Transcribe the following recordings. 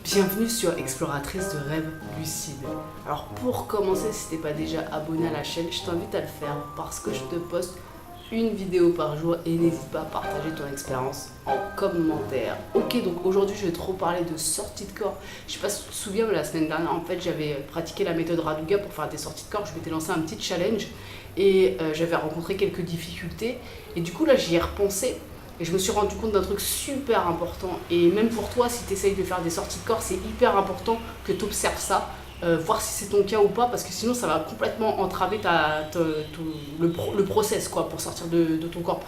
Bienvenue sur Exploratrice de rêves lucides. Alors pour commencer, si t'es pas déjà abonné à la chaîne, je t'invite à le faire parce que je te poste une vidéo par jour et n'hésite pas à partager ton expérience en commentaire. Ok, donc aujourd'hui je vais trop parler de sortie de corps. Je sais pas si tu te souviens, mais la semaine dernière en fait j'avais pratiqué la méthode Raduga pour faire des sorties de corps. Je m'étais lancé un petit challenge et j'avais rencontré quelques difficultés et du coup là j'y ai repensé. Et je me suis rendu compte d'un truc super important. Et même pour toi, si tu essayes de faire des sorties de corps, c'est hyper important que tu observes ça, voir si c'est ton cas ou pas, parce que sinon ça va complètement entraver le process quoi, pour sortir de ton corps,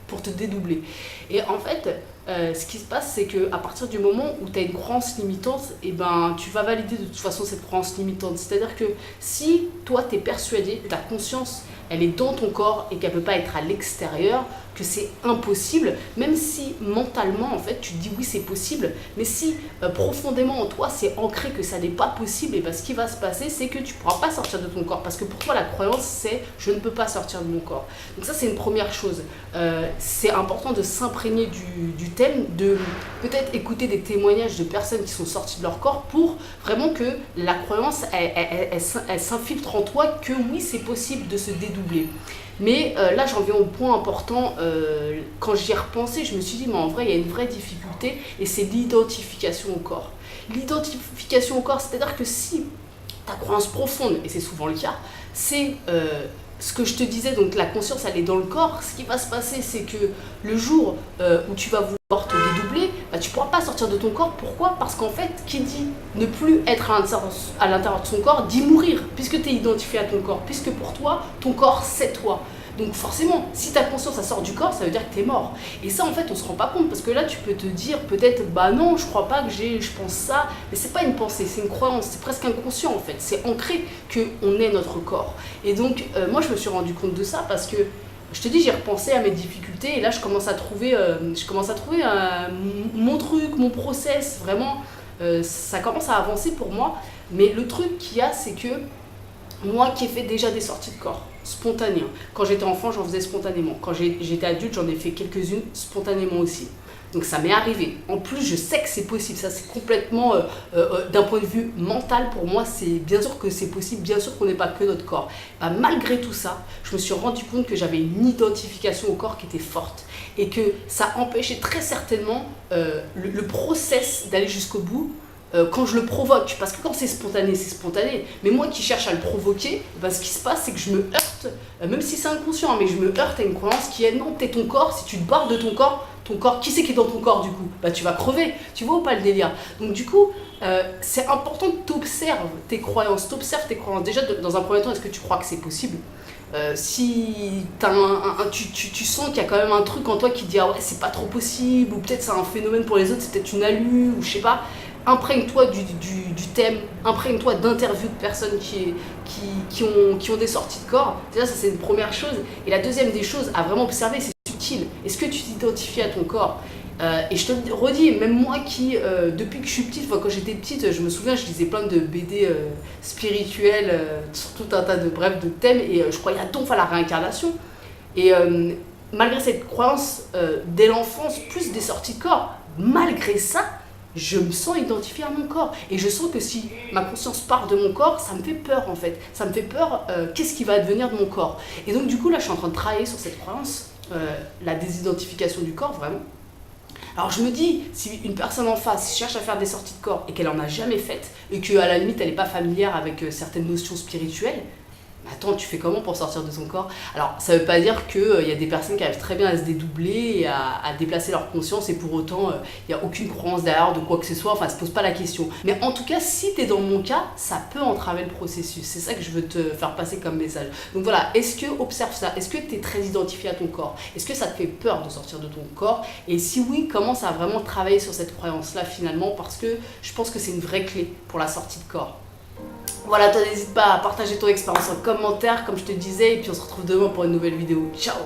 pour te dédoubler. Et en fait, ce qui se passe, c'est qu'à partir du moment où tu as une croyance limitante, et ben, tu vas valider de toute façon cette croyance limitante. C'est-à-dire que si toi tu es persuadé, ta conscience elle est dans ton corps et qu'elle ne peut pas être à l'extérieur, que c'est impossible, même si mentalement en fait tu te dis oui c'est possible, mais si profondément en toi c'est ancré que ça n'est pas possible, et ben ce qui va se passer c'est que tu ne pourras pas sortir de ton corps, parce que pour toi la croyance c'est je ne peux pas sortir de mon corps. Donc ça c'est une première chose. C'est important de s'imprégner du thème, de peut-être écouter des témoignages de personnes qui sont sorties de leur corps pour vraiment que la croyance elle s'infiltre en toi, que oui c'est possible de se dédoubler. Mais là j'en viens au point important. Quand j'y ai repensé, je me suis dit mais en vrai il y a une vraie difficulté, et c'est l'identification au corps. L'identification au corps, c'est-à-dire que si ta croyance profonde, et c'est souvent le cas, c'est ce que je te disais, donc la conscience elle est dans le corps, ce qui va se passer c'est que le jour où tu vas vouloir te dédoubler, bah, tu ne pourras pas sortir de ton corps. Pourquoi? Parce qu'en fait, qui dit ne plus être à l'intérieur de son corps, dit mourir, puisque tu es identifié à ton corps, puisque pour toi, ton corps c'est toi. Donc forcément, si ta conscience ça sort du corps, ça veut dire que tu es mort. Et ça en fait on se rend pas compte, parce que là tu peux te dire peut-être bah non je crois pas que je pense ça, mais c'est pas une pensée, c'est une croyance, c'est presque inconscient en fait, c'est ancré qu'on est notre corps. Et donc moi je me suis rendu compte de ça parce que je te dis j'ai repensé à mes difficultés et là je commence à trouver mon truc, mon process, vraiment ça commence à avancer pour moi. Mais le truc qu'il y a c'est que moi qui ai fait déjà des sorties de corps spontanées, quand j'étais enfant j'en faisais spontanément, quand j'étais adulte j'en ai fait quelques-unes spontanément aussi, donc ça m'est arrivé. En plus je sais que c'est possible, ça c'est complètement d'un point de vue mental pour moi c'est bien sûr que c'est possible, bien sûr qu'on n'est pas que notre corps. Bah, malgré tout ça je me suis rendu compte que j'avais une identification au corps qui était forte et que ça empêchait très certainement le process d'aller jusqu'au bout. Quand je le provoque, parce que quand c'est spontané, mais moi qui cherche à le provoquer, ben ce qui se passe c'est que je me heurte, même si c'est inconscient, mais je me heurte à une croyance qui est non, t'es ton corps, si tu te barres de ton corps, qui c'est qui est dans ton corps du coup? Bah tu vas crever, tu vois ou pas le délire? Donc du coup, c'est important que tu observes tes croyances, déjà dans un premier temps, est-ce que tu crois que c'est possible? Si tu sens qu'il y a quand même un truc en toi qui dit ah ouais c'est pas trop possible, ou peut-être c'est un phénomène pour les autres, c'est peut-être une alu, ou je sais pas, imprègne-toi du thème, imprègne-toi d'interviews de personnes qui ont des sorties de corps. Déjà ça c'est une première chose. Et la deuxième des choses à vraiment observer, c'est subtil. Est-ce que tu t'identifies à ton corps? Et je te le redis, même moi qui, depuis que je suis petite, quand j'étais petite, je me souviens, je lisais plein de BD spirituels sur tout un tas de thèmes, et je croyais à donf à la réincarnation. Et malgré cette croyance dès l'enfance, plus des sorties de corps, malgré ça, je me sens identifiée à mon corps. Et je sens que si ma conscience part de mon corps, ça me fait peur en fait. Ça me fait peur, qu'est-ce qui va advenir de mon corps? Et donc du coup, là, je suis en train de travailler sur cette croyance, la désidentification du corps, vraiment. Alors je me dis, si une personne en face cherche à faire des sorties de corps et qu'elle en a jamais faites, et qu'à la limite elle n'est pas familière avec certaines notions spirituelles, mais attends, tu fais comment pour sortir de ton corps? Alors ça veut pas dire qu'il y a des personnes qui arrivent très bien à se dédoubler et à déplacer leur conscience, et pour autant il n'y a aucune croyance derrière de quoi que ce soit, enfin ça se pose pas la question. Mais en tout cas, si tu es dans mon cas, ça peut entraver le processus, c'est ça que je veux te faire passer comme message. Donc voilà, est-ce que, observe ça, est-ce que tu es très identifié à ton corps? Est-ce que ça te fait peur de sortir de ton corps? Et si oui, commence à vraiment travailler sur cette croyance-là finalement, parce que je pense que c'est une vraie clé pour la sortie de corps. Voilà, toi n'hésite pas à partager ton expérience en commentaire comme je te disais, et puis on se retrouve demain pour une nouvelle vidéo. Ciao!